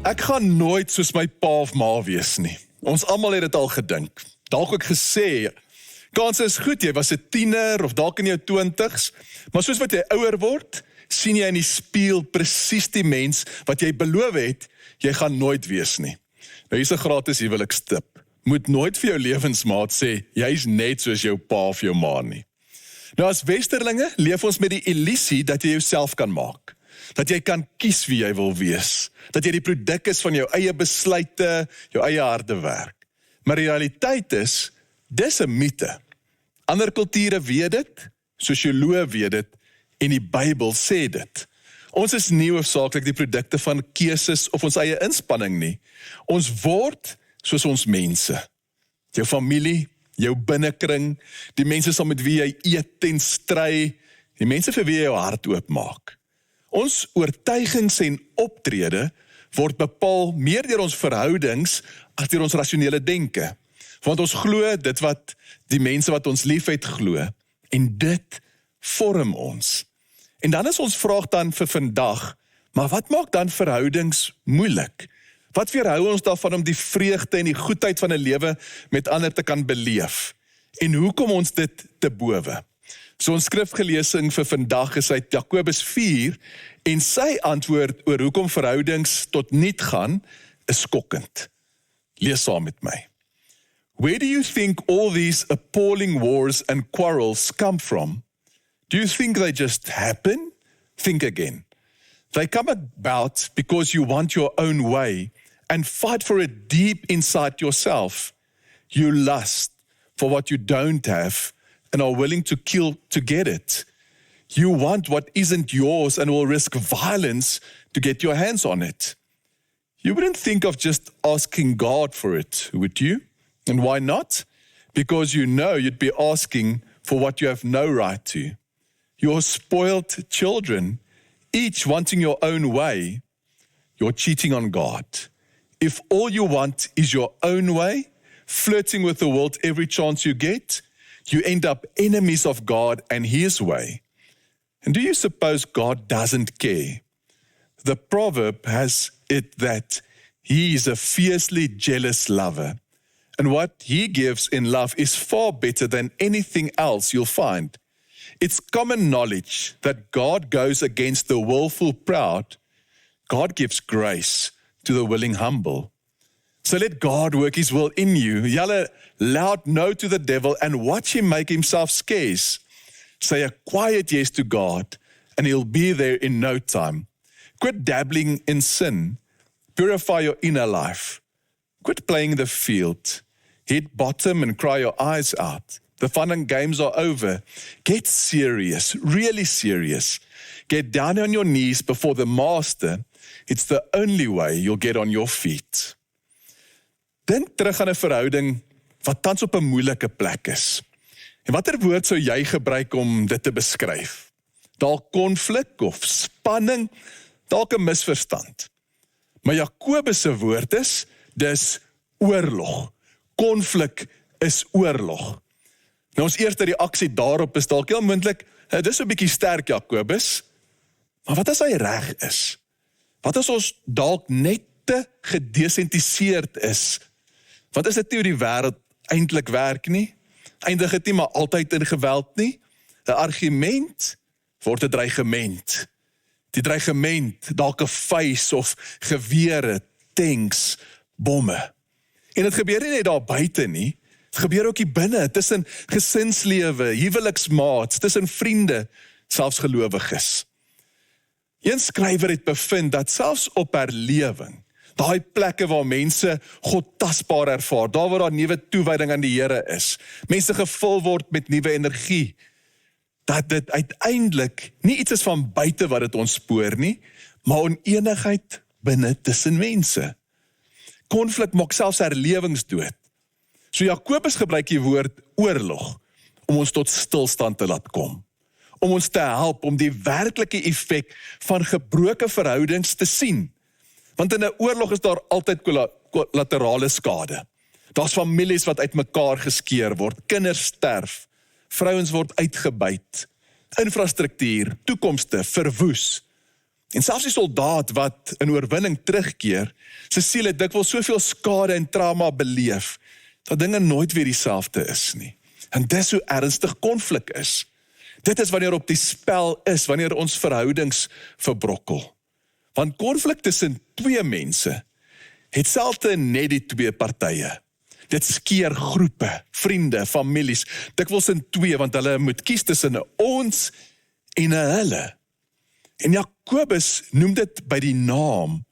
Ek gaan nooit soos my pa of ma wees nie. Ons almal het dit al gedink. Dalk ook gesê, kans is goed, jy was 'n tiener of dalk in jou 20's, maar soos wat jy ouer word, sien jy in die spieël presies die mens wat jy beloof het, jy gaan nooit wees nie. Nou hier's 'n gratis huwelikstip. Moet nooit vir jou lewensmaat sê, jy's net soos jou pa of jou ma nie. Nou as westerlinge leef ons met die illusie dat jy jouself kan maak. Dat jy kan kies wie jy wil wees. Dat jy die produk is van jou eie besluite, jou eie harde werk. Maar die realiteit is, dis 'n mite. Ander kulture weet dit, sosioloë weet dit, en die Bybel sê dit. Ons is nie hoofsaaklik die produkte van keuses of ons eie inspanning nie. Ons word soos ons mense. Jou familie, jou binnekring, die mense saam met wie jy eet en stry, die mense vir wie jy jou hart oopmaak. Ons oortuigings en optrede word bepaal meer deur ons verhoudings as deur ons rasionele denke. Want ons glo dit wat die mense wat ons liefhet glo, en dit vorm ons. En dan is ons vraag dan vir vandag, maar wat maak dan verhoudings moeilik? Wat weerhou ons daarvan om die vreugde en die goedheid van 'n lewe met ander te kan beleef? En hoe kom ons dit te bowe? So ons skrifgelesing vir vandag is uit Jakobus 4 en sy antwoord oor hoekom verhoudings tot niet gaan, is skokkend. Lees saam met my. Where do you think all these appalling wars and quarrels come from? Do you think they just happen? Think again. They come about because you want your own way and fight for it deep inside yourself. You lust for what you don't have and are willing to kill to get it. You want what isn't yours and will risk violence to get your hands on it. You wouldn't think of just asking God for it, would you? And why not? Because you know you'd be asking for what you have no right to. You're spoiled children, each wanting your own way. You're cheating on God. If all you want is your own way, flirting with the world every chance you get, you end up enemies of God and His way. And do you suppose God doesn't care? The proverb has it that He is a fiercely jealous lover, and what He gives in love is far better than anything else you'll find. It's common knowledge that God goes against the willful proud. God gives grace to the willing humble. So let God work His will in you. Yell a loud no to the devil and watch him make himself scarce. Say a quiet yes to God and He'll be there in no time. Quit dabbling in sin. Purify your inner life. Quit playing the field. Hit bottom and cry your eyes out. The fun and games are over. Get serious, really serious. Get down on your knees before the Master. It's the only way you'll get on your feet. Dink terug aan 'n verhouding wat tans op 'n moeilike plek is. En watter woord sou jy gebruik om dit te beskryf? Dalk konflik of spanning, dalk 'n misverstand. Maar Jakobus se woord is, dis oorlog. Konflik is oorlog. Nou ons eerste reaksie daarop is dalk heel moontlik, dis 'n bietjie sterk Jakobus. Maar wat as hy reg is? Wat as ons dalk net te gedesentiseerd is? Wat is dit hoe die wêreld eintlik werk nie? Eindig dit nie maar altyd in geweld nie? 'n Argument word 'n dreigement. Die dreigement, dalk 'n vuis of gewere, tanks, bomme. En dit gebeur nie net daar buite nie, dit gebeur ook hier binne, tussen gesinslewe, huweliksmaats, tussen vriende, selfs gelowiges. Een skrywer het bevind dat selfs op herlewing, daai plekke waar mense God tasbaar ervaar, daar waar daar nuwe toewyding aan die Here is, mense gevul word met nuwe energie, dat dit uiteindelik nie iets is van buite wat dit ontspoor nie, maar oneenigheid binne tussen mense. Konflik maak selfs herlewings dood. So Jakobus gebruik die woord oorlog om ons tot stilstand te laat kom. Om ons te help om die werklike effek van gebroke verhoudings te sien. Want in 'n oorlog is daar altyd kollaterale skade. Daar's families wat uitmekaar geskeur word, kinders sterf, vrouens word uitgebuit, infrastruktuur, toekomste verwoes. En selfs die soldaat wat in oorwinning terugkeer, sy siel het dikwels soveel skade en trauma beleef, dat dinge nooit weer dieselfde is nie. En dis hoe ernstig konflik is. Dit is wanneer op die spel is, wanneer ons verhoudings verbrokkel. Want konflik tussen twee mense, het selten net die twee partye. Dit skeer groepe, vriende, families, dikwels in twee, want hulle moet kies tussen ons en hulle. En Jakobus noem dit by die naam,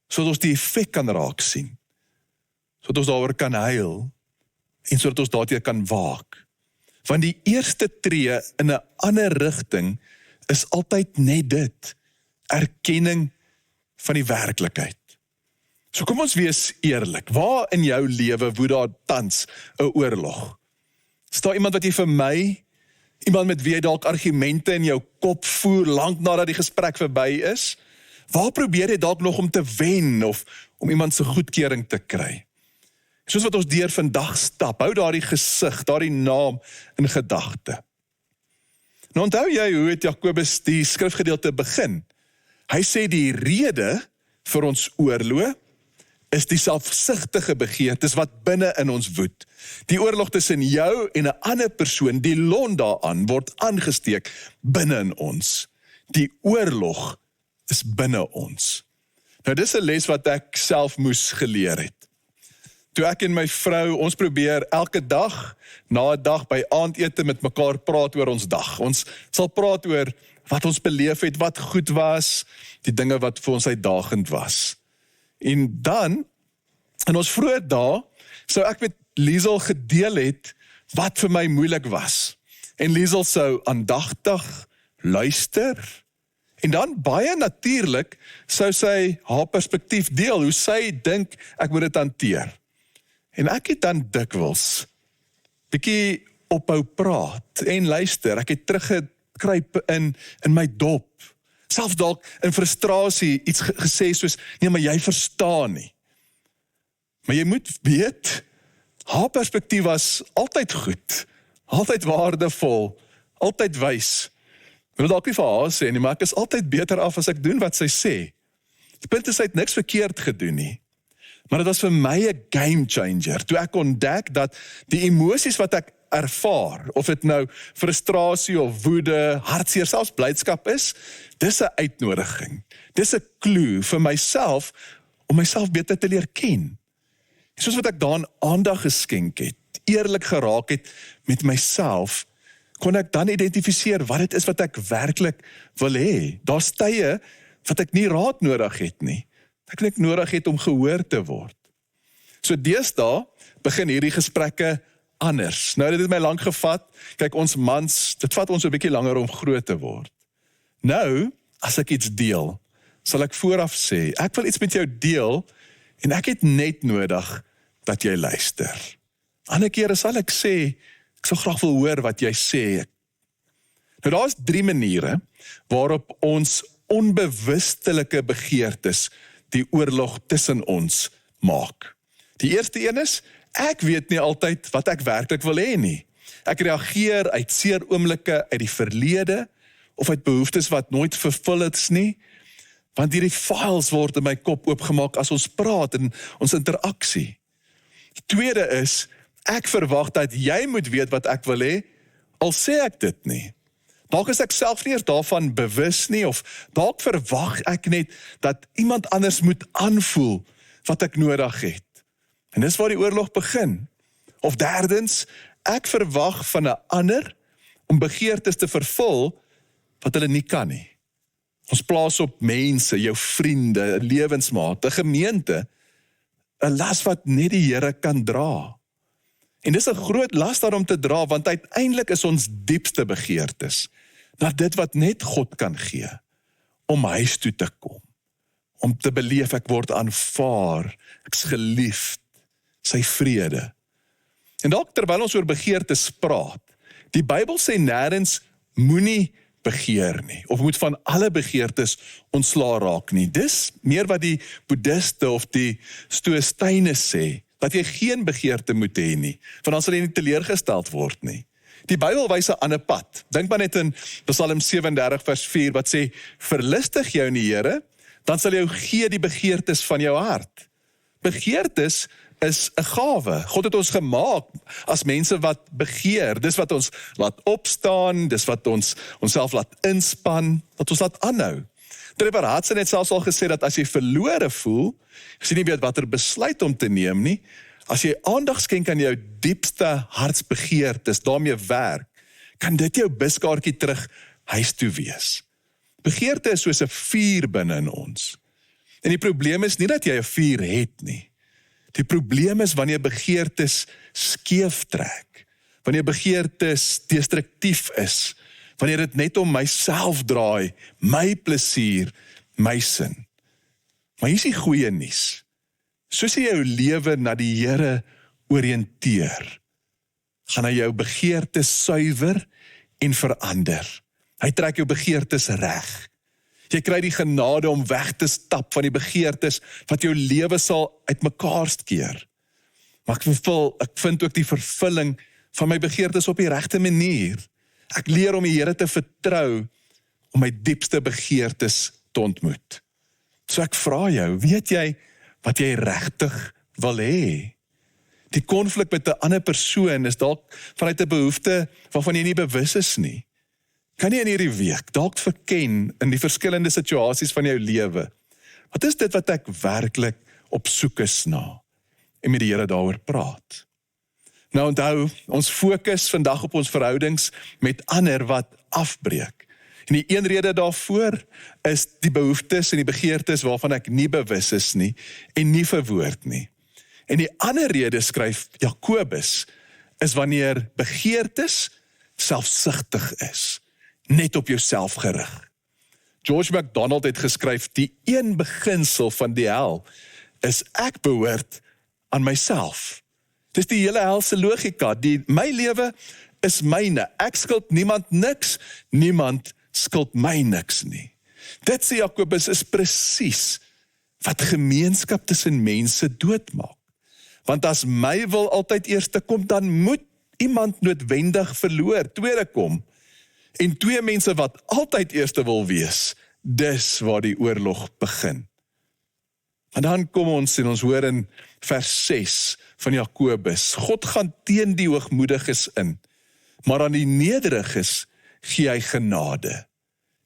sodat ons die effek kan raak sien, sodat ons daaroor kan huil, en sodat ons daarteer kan waak. Want die eerste tree in 'n ander rigting is altyd net dit, erkenning van die werklikheid. So kom ons wees eerlik, waar in jou lewe woed daar tans 'n oorlog? Is daar iemand wat jy vermy, iemand met wie jy dalk argumente in jou kop voer, lank nadat die gesprek verby is? Waar probeer jy dalk nog om te wen, of om iemand se goedkeuring te kry? Soos wat ons deur vandag stap, hou daardie gesig, daardie naam in gedagte. Nou onthou jy hoe het Jakobus die skrifgedeelte begin? Hy sê die rede vir ons oorlog is die selfsugtige begeertes wat binne in ons woed. Die oorlog tussen jou en 'n ander persoon, die lont daaraan, word aangesteek binne in ons. Die oorlog is binne ons. Nou dis 'n les wat ek self moes geleer het. Toe ek en my vrou, ons probeer elke dag, na 'n dag by aandete met mekaar praat oor ons dag. Ons sal praat oor wat ons beleef het, wat goed was, die dinge wat vir ons uitdagend was. En dan, in ons vroeë dae, sou ek met Liesel gedeel het, wat vir my moeilik was. En Liesel sou aandagtig luister, en dan baie natuurlik, sou sy haar perspektief deel, hoe sy dink ek moet dit hanteer. En ek het dan dikwels bietjie ophou praat en luister. Ek het teruggekruip in my dop. Selfs dalk in frustrasie iets gesê soos, nee, maar jy verstaan nie. Maar jy moet weet, haar perspektief was altyd goed, altyd waardevol, altyd wys. Ek wil dalk nie vir haar sê nie, maar ek is altyd beter af as ek doen wat sy sê. Die punt is, sy het niks verkeerd gedoen nie. Maar dit was vir my 'n game changer, toe ek ontdek dat die emosies wat ek ervaar, of dit nou frustrasie of woede, hartseer, selfs blydskap is, dis 'n uitnodiging. Dis 'n klou vir myself, om myself beter te leer ken. Soos wat ek daaraan aandag geskenk het, eerlik geraak het met myself, kon ek dan identifiseer wat dit is wat ek werklik wil hê. Daar's tye wat ek nie raad nodig het nie. Ek nodig het om gehoor te word. So deesdae begin hierdie gesprekke anders. Nou dit het my lank gevat, kyk ons mans, dit vat ons 'n bietjie langer om groot te word. Nou, as ek iets deel, sal ek vooraf sê, ek wil iets met jou deel, en ek het net nodig dat jy luister. Ander kere sal ek sê, ek sal graag wil hoor wat jy sê. Nou daar is 3 maniere, waarop ons onbewustelike begeertes die oorlog tussen ons maak. Die eerste een is, ek weet nie altyd wat ek werklik wil hê nie. Ek reageer uit seer oomblikke uit die verlede, of uit behoeftes wat nooit vervul is nie, want hierdie files word in my kop oopgemaak as ons praat in ons interaksie. Die tweede is, ek verwag dat jy moet weet wat ek wil hê, al sê ek dit nie. Dalk is ek self nie eers daarvan bewus nie, of dalk verwag ek net dat iemand anders moet aanvoel wat ek nodig het. En dis waar die oorlog begin. Of derdens, ek verwag van 'n ander om begeertes te vervul wat hulle nie kan nie. Ons plaas op mense, jou vriende, 'n lewensmaat, 'n gemeente, 'n las wat net die Here kan dra. En dis 'n groot las daarom te dra, want uiteindelik is ons diepste begeertes na dit wat net God kan gee, om huis toe te kom, om te beleef ek word aanvaar, ek's geliefd, sy vrede. En dalk terwyl ons oor begeertes praat, die Bybel sê nêrens moenie begeer nie, of moet van alle begeertes ontslaa raak nie. Dis meer wat die boeddhiste of die stoïsyne sê, dat jy geen begeerte moet hê nie, want dan sal jy nie teleurgesteld word nie. Die Bybel wys 'n ander pad. Dink maar net in Psalm 37 vers 4 wat sê, verlustig jou in die Here, dan sal jou gee die begeertes van jou hart. Begeertes is 'n gawe. God het ons gemaak as mense wat begeer. Dis wat ons laat opstaan, dis wat ons onsself laat inspan, wat ons laat aanhou. Trevor Hudson het selfs al gesê dat as jy verlore voel, as jy nie weet watter besluit om te neem nie, as jy aandag skenk aan jou diepste hartsbegeertes, daarmee werk, kan dit jou buskaartjie terug huis toe wees. Begeerte is soos 'n vuur binne in ons. En die probleem is nie dat jy 'n vuur het nie. Die probleem is wanneer begeertes skeef trek, wanneer begeertes destruktief is, wanneer dit net om myself draai, my plesier, my sin. Maar hier is die goeie nuus. Soos jy jou lewe na die Here oriënteer, gaan hy jou begeertes suiwer en verander. Hy trek jou begeertes reg. Jy kry die genade om weg te stap van die begeertes wat jou lewe sal uitmekaar skeer. Maar ek vind ook die vervulling van my begeertes op die regte manier. Ek leer om die Here te vertrou om my diepste begeertes te ontmoet. So ek vra jou, weet jy wat jy regtig wil hê? Die konflik met 'n ander persoon is dalk vanuit 'n behoefte waarvan jy nie bewus is nie. Kan jy in hierdie week dalk verken in die verskillende situasies van jou lewe? Wat is dit wat ek werklik op soek is na? En met die Here daaroor praat. Nou onthou, ons fokus vandag op ons verhoudings met ander wat afbreek. En die een rede daarvoor is die behoeftes en die begeertes waarvan ek nie bewus is nie en nie verwoord nie. En die ander rede, skryf Jakobus, is wanneer begeertes selfsugtig is, net op jouself gerig. George MacDonald het geskryf, die een beginsel van die hel is ek behoort aan myself. Dis die hele helse logika, my lewe is myne, ek skuld niemand niks, niemand skuld my niks nie. Dit sê Jakobus is presies wat gemeenskap tussen mense doodmaak. Want as my wil altyd eerste kom, dan moet iemand noodwendig verloor, tweede kom. En twee mense wat altyd eerste wil wees, dis waar die oorlog begin. En dan kom ons en ons hoor in vers 6 van Jakobus, God gaan teen die hoogmoediges in, maar aan die nederiges gee hy genade.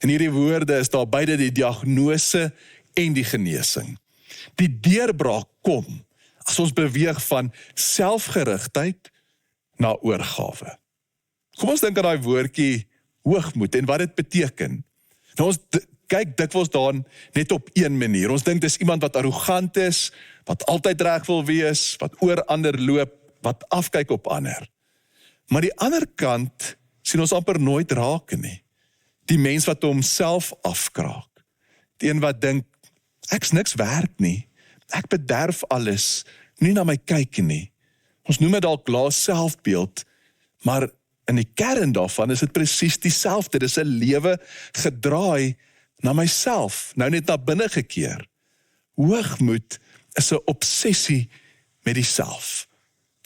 In hierdie woorde is daar beide die diagnose en die genesing. Die deurbraak kom as ons beweeg van selfgerigtheid na oorgawe. Kom ons dink aan daai woordjie hoogmoed en wat dit beteken. Nou ons kyk dikwels daar net op een manier. Ons dink dis iemand wat arrogant is, wat altyd reg wil wees, wat oor ander loop, wat afkyk op ander. Maar die ander kant sien ons amper nooit raak nie. Die mens wat homself afkraak. Die een wat dink, ek's niks werd nie. Ek bederf alles, nie na my kyk nie. Ons noem dit dalk lae selfbeeld, maar in die kern daarvan is dit presies dieselfde. Dit is 'n lewe gedraai na myself, nou net na binne gekeer. Hoogmoed is 'n obsessie met die self.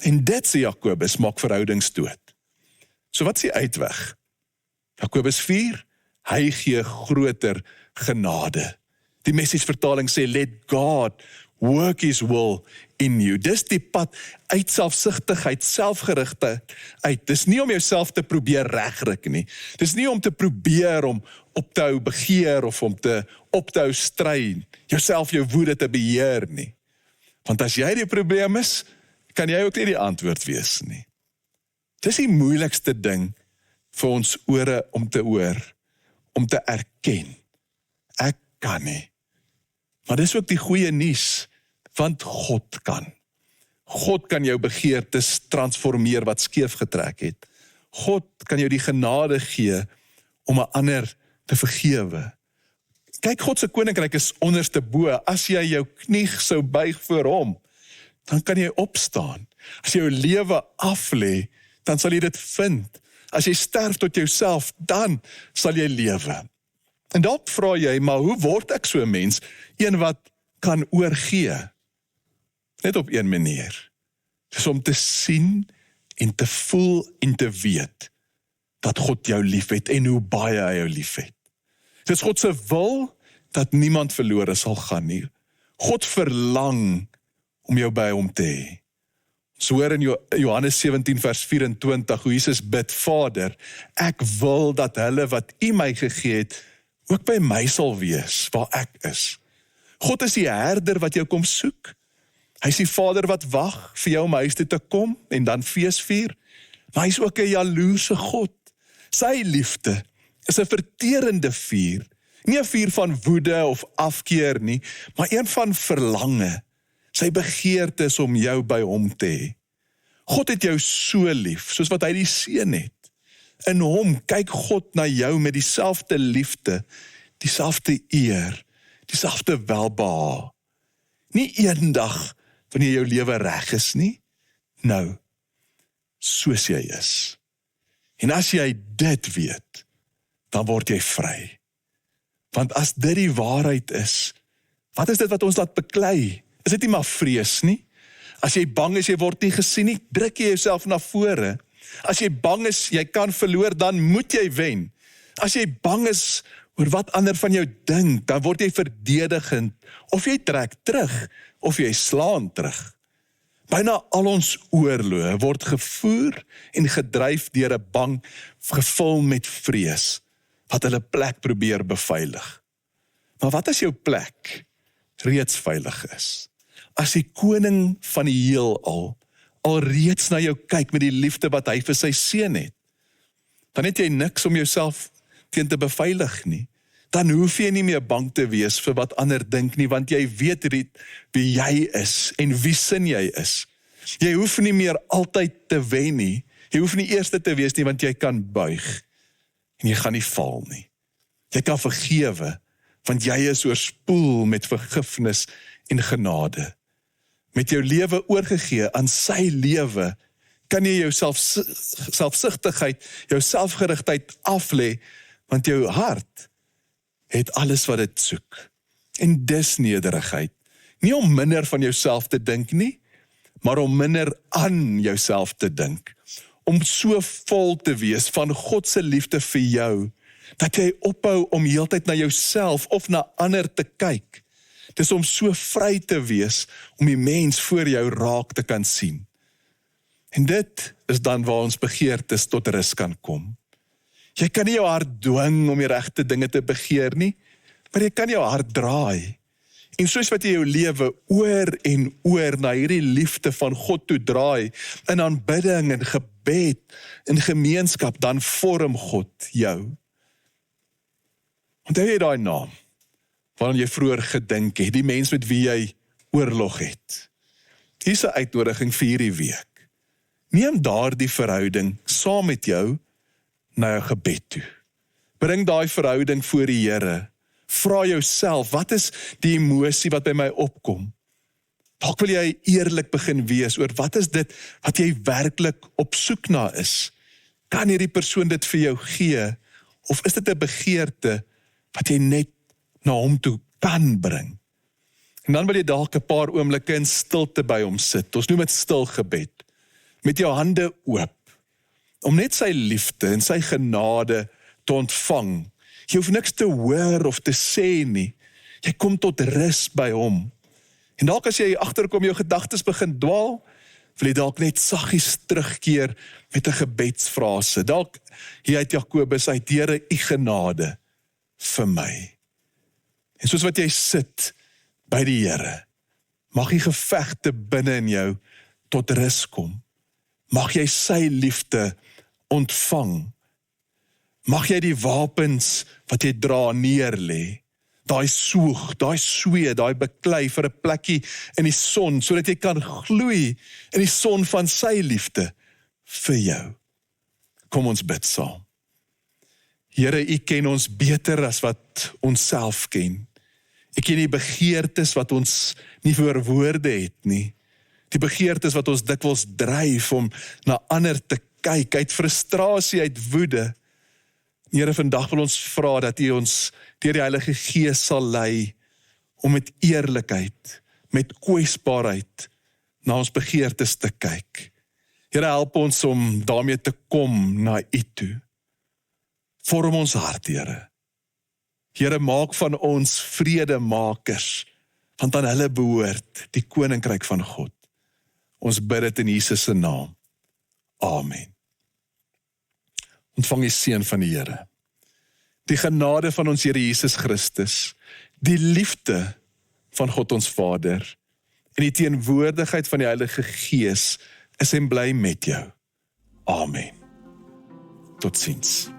En dit sê Jakobus maak verhoudings dood. So wat is die uitweg? Jakobus 4, hy gee groter genade. Die Message vertaling sê, let God work his will in you. Dis die pad uit selfsugtigheid, selfgerigtheid uit. Dis nie om jouself te probeer regryk nie. Dis nie om te probeer om op te hou begeer of om te op te hou stry, jouself jou woede te beheer nie. Want as jy die probleem is, kan jy ook nie die antwoord wees nie. Dis die moeilikste ding vir ons ore om te hoor, om te erken. Ek kan nie. Maar dis ook die goeie nuus, want God kan. God kan jou begeertes transformeer wat skeef getrek het. God kan jou die genade gee om 'n ander te vergewe. Kyk, God se koninkryk is onderste bo. As jy jou knie sou buig voor hom, dan kan jy opstaan. As jy jou lewe aflê, dan sal jy dit vind. As jy sterf tot jouself, dan sal jy lewe. En dalk vra jy, maar hoe word ek so 'n mens? Een wat kan oorgee. Net op een manier. Dis om te sien en te voel en te weet dat God jou liefhet en hoe baie hy jou liefhet. Dit is God se wil dat niemand verlore sal gaan nie. God verlang om jou by hom te hê. So hoor in Johannes 17 vers 24 hoe Jesus bid, Vader, ek wil dat hulle wat U my gegee het, ook by my sal wees, waar ek is. God is die herder wat jou kom soek. Hy is die Vader wat wag vir jou om huis toe te kom en dan fees vier. Maar hy is ook 'n jaloerse God. Sy liefde is 'n verterende vuur. Nie 'n vuur van woede of afkeer nie, maar een van verlange. Sy begeerte is om jou by hom te hê. God het jou so lief, soos wat hy die seun het. In hom kyk God na jou met dieselfde liefde, dieselfde eer, dieselfde welbehae. Nie eendag wanneer jou lewe reg is nie, nou, soos jy is. En as jy dit weet, dan word jy vry. Want as dit die waarheid is, wat is dit wat ons laat beklei? Is dit nie maar vrees nie? As jy bang is, jy word nie gesien nie, druk jy jouself na vore. As jy bang is, jy kan verloor, dan moet jy wen. As jy bang is oor wat ander van jou dink, dan word jy verdedigend, of jy trek terug, of jy slaan terug. Byna al ons oorloë word gevoer en gedryf deur 'n bang, gevul met vrees, wat hulle plek probeer beveilig. Maar wat as jou plek reeds veilig is? As die koning van die heelal alreeds na jou kyk met die liefde wat hy vir sy seun het, dan het jy niks om jouself teen te beveilig nie. Dan hoef jy nie meer bang te wees vir wat ander dink nie, want jy weet wie jy is en wie sin jy is. Jy hoef nie meer altyd te wen nie. Jy hoef nie eerste te wees nie, want jy kan buig en jy gaan nie val nie. Jy kan vergewe, want jy is oorspoel met vergifnis en genade. Met jou lewe oorgegee aan sy lewe, kan jy jou selfsugtigheid, jou selfgerigtheid aflê, want jou hart het alles wat dit soek. En dis nederigheid. Nie om minder van jouself te dink nie, maar om minder aan jouself te dink. Om so vol te wees van God se liefde vir jou, dat jy ophou om heeltyd na jouself of na ander te kyk. Dis om so vry te wees, om die mens voor jou raak te kan sien. En dit is dan waar ons begeertes tot rus kan kom. Jy kan nie jou hart dwing om die regte dinge te begeer nie, maar jy kan jou hart draai. En soos wat jy jou lewe oor en oor na hierdie liefde van God toe draai, in aanbidding en gebed en gemeenskap, dan vorm God jou. Onthou jy daai naam, waaraan jy vroeër gedink het, die mens met wie jy oorlog het. Hier is 'n uitnodiging vir hierdie week. Neem daardie verhouding saam met jou na jou gebed toe. Bring daai verhouding voor die Here. Vra jouself, wat is die emosie wat by my opkom? Dalk wil jy eerlik begin wees oor wat is dit wat jy werklik op soek na is? Kan hierdie persoon dit vir jou gee? Of is dit 'n begeerte wat jy net na hom toe kan bring? En dan wil jy dalk 'n paar oomblikke in stilte by hom sit. Ons noem dit stil gebed. Met jou hande oop. Om net sy liefde en sy genade te ontvang. Jy hoef niks te hoor of te sê nie. Jy kom tot rus by hom. En dalk as jy agterkom jou gedagtes begin dwaal, wil jy dalk net saggies terugkeer met 'n gebedsfrase. Dalk hier uit Jakobus uit, Here, U genade vir my. En soos wat jy sit by die Here, mag die gevegte binne in jou tot rus kom. Mag jy sy liefde ontvang. Mag jy die wapens wat jy dra neerlê. Daai soeg, daai swee, daai beklei vir 'n plekkie in die son, sodat jy kan gloei in die son van sy liefde vir jou. Kom ons bid saam. Here, U ken ons beter as wat ons self ken. U ken die begeertes wat ons nie vir woorde het nie. Die begeertes wat ons dikwels dryf om na ander te kyk, uit frustrasie, uit woede. Here, vandag wil ons vra dat U ons deur die Heilige Gees sal lei om met eerlikheid, met kwesbaarheid na ons begeertes te kyk. Here, help ons om daarmee te kom na U toe. Vorm ons hart, Here. Here, maak van ons vredemakers, want aan hulle behoort die koninkryk van God. Ons bid dit in Jesus se naam. Amen. Ontvang die seën van die Here. Die genade van ons Here Jesus Christus, die liefde van God ons Vader, en die teenwoordigheid van die Heilige Gees, is en bly met jou. Amen. Totsiens.